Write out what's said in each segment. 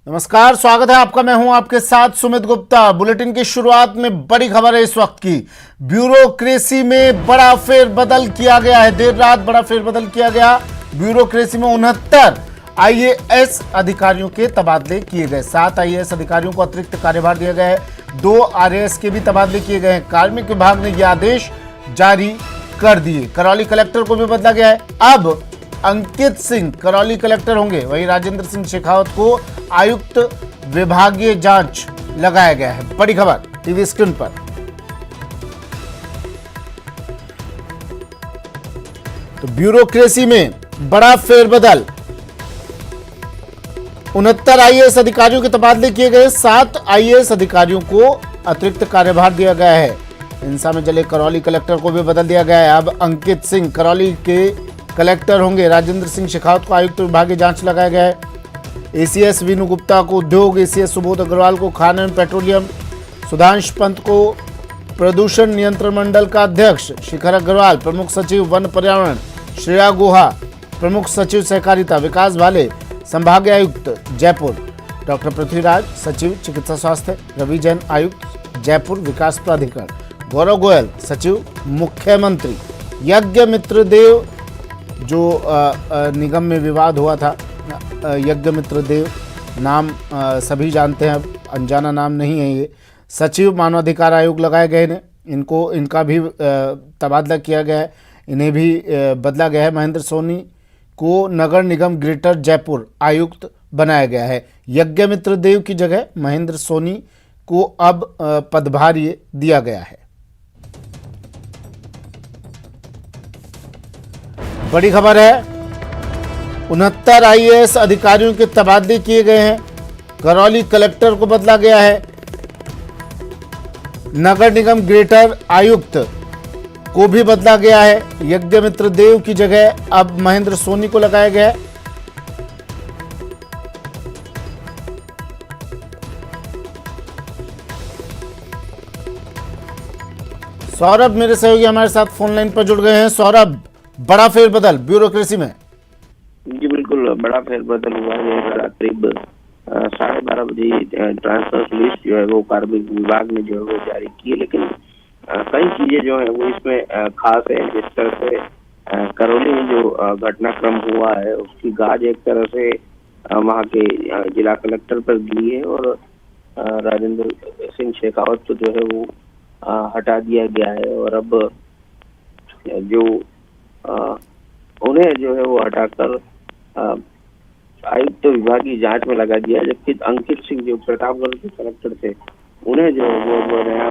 नमस्कार, स्वागत है आपका। मैं हूं आपके साथ सुमित गुप्ता। बुलेटिन की शुरुआत में बड़ी खबर है इस वक्त की। ब्यूरोक्रेसी में बड़ा फेरबदल किया गया है। देर रात बड़ा फेरबदल किया गया। ब्यूरोक्रेसी में 69 आईएएस अधिकारियों के तबादले किए गए। 7 आईएएस अधिकारियों को अतिरिक्त कार्यभार दिया गया है। 2 आरएएस के भी तबादले किए गए हैं। कार्मिक विभाग ने यह आदेश जारी कर दिए। करौली कलेक्टर को भी बदला गया है। अब अंकित सिंह करौली कलेक्टर होंगे। वहीं राजेंद्र सिंह शेखावत को आयुक्त विभागीय जांच लगाया गया है। बड़ी खबर टीवी स्क्रीन पर। तो ब्यूरोक्रेसी में बड़ा फेरबदल। 69 आईएएस अधिकारियों के तबादले किए गए। 7 आईएएस अधिकारियों को अतिरिक्त कार्यभार दिया गया है। हिंसा में जले करौली कलेक्टर को भी बदल दिया गया है। अब अंकित सिंह करौली के कलेक्टर होंगे। राजेंद्र सिंह शेखावत को आयुक्त विभागीय जांच लगाया गया है। एसीएस वीनू गुप्ता को उद्योग, एसीएस सुबोध अग्रवाल को खान एवं पेट्रोलियम, सुधांश पंत को प्रदूषण नियंत्रण मंडल का अध्यक्ष, शिखर अग्रवाल प्रमुख सचिव वन पर्यावरण, श्रेया गुहा प्रमुख सचिव सहकारिता, विकास भाले संभागीय आयुक्त जयपुर, डॉक्टर पृथ्वीराज सचिव चिकित्सा स्वास्थ्य, रवि जैन आयुक्त जयपुर विकास प्राधिकरण, गौरव गोयल सचिव मुख्यमंत्री, यज्ञ मित्र देव जो निगम में विवाद हुआ था, यज्ञ मित्र देव नाम सभी जानते हैं, अब अनजाना नाम नहीं है ये, सचिव मानवाधिकार आयोग लगाए गए हैं। इनका भी तबादला किया गया है। इन्हें भी बदला गया है। महेंद्र सोनी को नगर निगम ग्रेटर जयपुर आयुक्त बनाया गया है। यज्ञ मित्र देव की जगह महेंद्र सोनी को अब पदभार ये दिया गया है। बड़ी खबर है, 69 आईएएस अधिकारियों के तबादले किए गए हैं। करौली कलेक्टर को बदला गया है। नगर निगम ग्रेटर आयुक्त को भी बदला गया है। यज्ञ मित्र देव की जगह अब महेंद्र सोनी को लगाया गया है। सौरभ मेरे सहयोगी हमारे साथ फोन लाइन पर जुड़ गए हैं। सौरभ, बड़ा फेरबदल ब्यूरोक्रेसी में। जी बिल्कुल, बड़ा फेरबदल हुआ है। करीब 12:30 बजे ट्रांसफर लिस्ट जो है वो कार्मिक विभाग ने जो है वो जारी की है, लेकिन कई चीजें जो है वो इसमें खास है। जिस तरह से करौली में जो घटनाक्रम हुआ है उसकी गाज एक तरह से वहाँ के जिला कलेक्टर पर दी है और राजेंद्र सिंह शेखावत को जो है वो हटा दिया गया है और अब जो उन्हें जो है वो हटाकर आयुक्त विभागीय जांच में लगा दिया, जबकि अंकित सिंह जो प्रतापगढ़ के कलेक्टर थे उन्हें जो है वो नया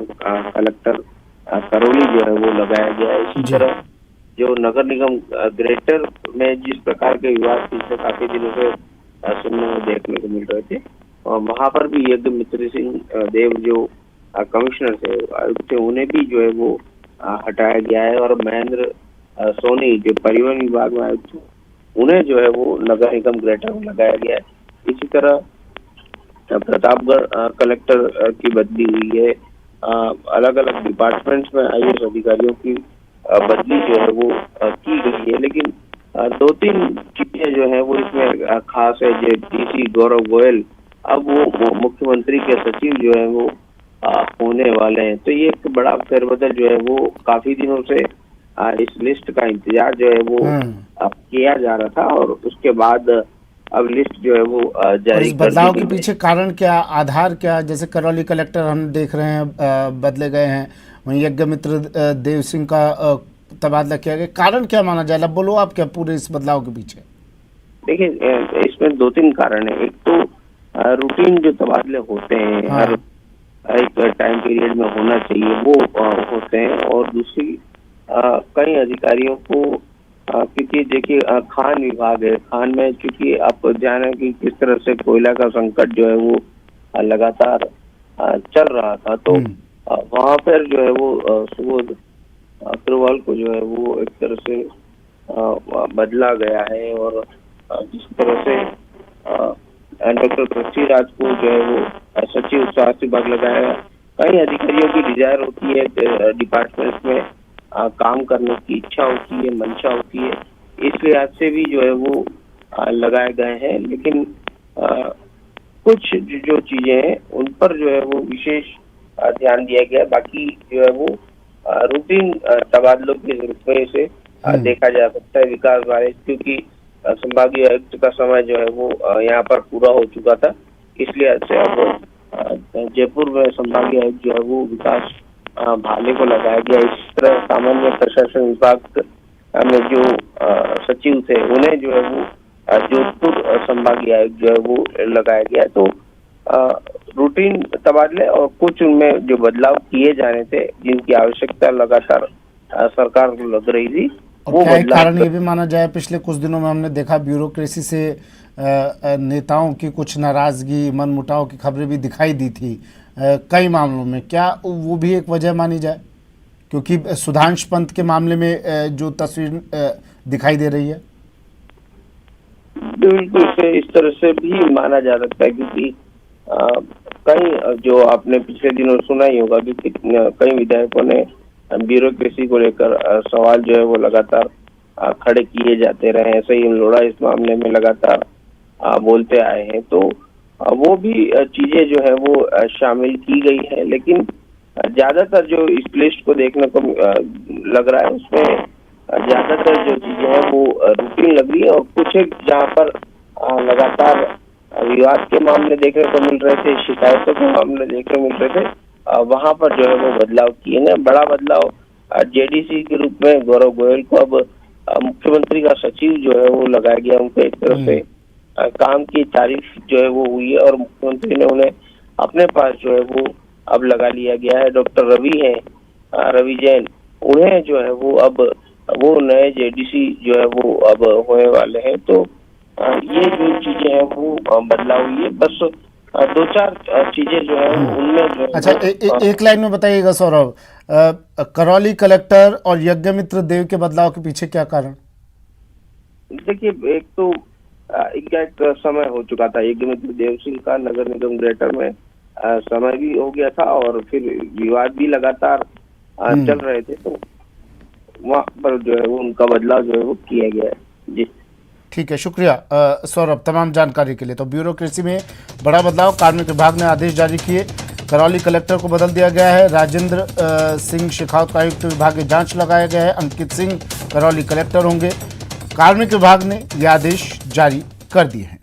कलेक्टर करौली जो है वो लगाया गया है। इसी तरह जो नगर निगम ग्रेटर में जिस प्रकार के विवाद पिछले काफी दिनों से सुनने में देखने को मिल रहे थे, और वहां पर भी यज्ञ मित्र सिंह देव जो कमिश्नर थे आयुक्त थे उन्हें भी जो है वो हटाया गया है और महेंद्र सोनी जो परिवहन विभाग में आयुक्त थे उन्हें जो है वो नगर निगम ग्रेटर में लगाया गया है। इसी तरह प्रतापगढ़ कलेक्टर की बदली हुई है। अलग अलग डिपार्टमेंट्स में आईएएस अधिकारियों की बदली जो है वो की गई है, लेकिन 2-3 चीजें जो है वो इसमें खास है। जो डीसी गौरव गोयल अब वो मुख्यमंत्री के सचिव जो है वो होने वाले हैं। तो ये एक बड़ा फेरबदल जो है वो काफी दिनों से इस लिस्ट का इंतजार जो है वो किया जा रहा था और उसके बाद अब लिस्ट जो है वो जारी। इस बदलाव के पीछे कारण क्या, आधार क्या? जैसे करौली कलेक्टर हम देख रहे हैं बदले गए हैं, वहीं यज्ञ मित्र देव सिंह का तबादला किया गया। कारण क्या माना जाए? अब बोलो आप, क्या पूरे इस बदलाव के पीछे? देखिए, इसमें 2-3 कारण है। एक तो रूटीन जो तबादले होते हैं हर एक टाइम पीरियड में होना चाहिए वो होते हैं, और दूसरी कई अधिकारियों को क्योंकि देखिए खान विभाग है, खान में चूंकि आप जाने कि किस तरह से कोयला का संकट जो है वो लगातार चल रहा था, तो वहां पर जो है वो सुबोध अग्रवाल को जो है वो एक तरह से बदला गया है और जिस तरह से डॉक्टर पृथ्वीराज को जो है वो सचिव स्वास्थ्य विभाग लगाया गया। कई अधिकारियों की डिजायर होती है डिपार्टमेंट्स में काम करने की इच्छा होती है, मंशा होती है, इस लिहाज से भी जो है वो लगाए गए हैं। लेकिन कुछ जो चीजें हैं उन पर जो है वो विशेष ध्यान दिया गया है। बाकी जो है वो रूटीन तबादलों के रूप में इसे देखा जा सकता है विकास बारिश, क्योंकि संभागीय आयुक्त का समय जो है वो यहाँ पर पूरा हो चुका था, इसलिए से अब जयपुर में संभागीय आयुक्त जो है वो विकास भाले को लगाया गया। इस तरह सामान्य प्रशासन विभाग में जो सचिव थे उन्हें जो है वो जोधपुर संभागीय आयुक्त जो है वो लगाया गया। तो रूटीन तबादले और कुछ उनमें जो बदलाव किए जाने थे जिनकी आवश्यकता लगातार सरकार को लग रही थी, और क्या एक कारण ये भी माना जाए, पिछले कुछ दिनों में हमने देखा ब्यूरोक्रेसी से नेताओं की कुछ नाराजगी, मनमुटाव की खबरें भी दिखाई दी थी कई मामलों में, क्या वो भी एक वजह मानी जाए? क्योंकि सुधांश पंत के मामले में जो तस्वीर दिखाई दे रही है। बिल्कुल से इस तरह से भी माना जा सकता है, क्योंकि कई जो आपने पिछले दिनों सुना ही होगा कि कई विधायकों ने ब्यूरोक्रेसी को लेकर सवाल जो है वो लगातार खड़े किए जाते रहे। ऐसे ही लोढ़ा इस मामले में लगातार बोलते आए हैं, तो वो भी चीजें जो है वो शामिल की गई है। लेकिन ज्यादातर जो इस लिस्ट को देखने को लग रहा है उसमें ज्यादातर जो चीजें हैं वो रूटीन लग रही है, और कुछ एक जहाँ पर लगातार विवाद के मामले देखने को मिल रहे थे, शिकायतों के मामले देखने को मिल रहे थे, वहां पर जो है वो बदलाव किए गए। बड़ा बदलाव जेडीसी के रूप में गौरव गोयल को अब मुख्यमंत्री का सचिव जो है वो लगाया गया। उनको एक तरफ से काम की तारीफ जो है वो हुई है और मुख्यमंत्री ने उन्हें अपने पास जो है वो अब लगा लिया गया है। डॉक्टर रवि है, रवि जैन, उन्हें जो है वो अब वो नए जेडीसी जो है वो अब होने वाले हैं। तो ये जो चीजें हैं वो बदलाव हुई है, बस दो चार चीजें जो है उनमें जो अच्छा एक लाइन में बताइएगा सौरभ, करौली कलेक्टर और यज्ञमित्र देव के बदलाव के पीछे क्या कारण? देखिए, एक तो एक समय हो चुका था यज्ञमित्र देव सिंह का नगर निगम ग्रेटर में समय भी हो गया था और फिर विवाद भी लगातार चल रहे थे, तो वहाँ पर जो है वो उनका बदलाव जो है वो किया गया है। जी ठीक है, शुक्रिया सौरभ तमाम जानकारी के लिए। तो ब्यूरोक्रेसी में बड़ा बदलाव, कार्मिक विभाग ने आदेश जारी किए, करौली कलेक्टर को बदल दिया गया है, राजेंद्र सिंह शेखावत का आयुक्त विभागीय जांच लगाया गया है, अंकित सिंह करौली कलेक्टर होंगे। कार्मिक विभाग ने यह आदेश जारी कर दिए हैं।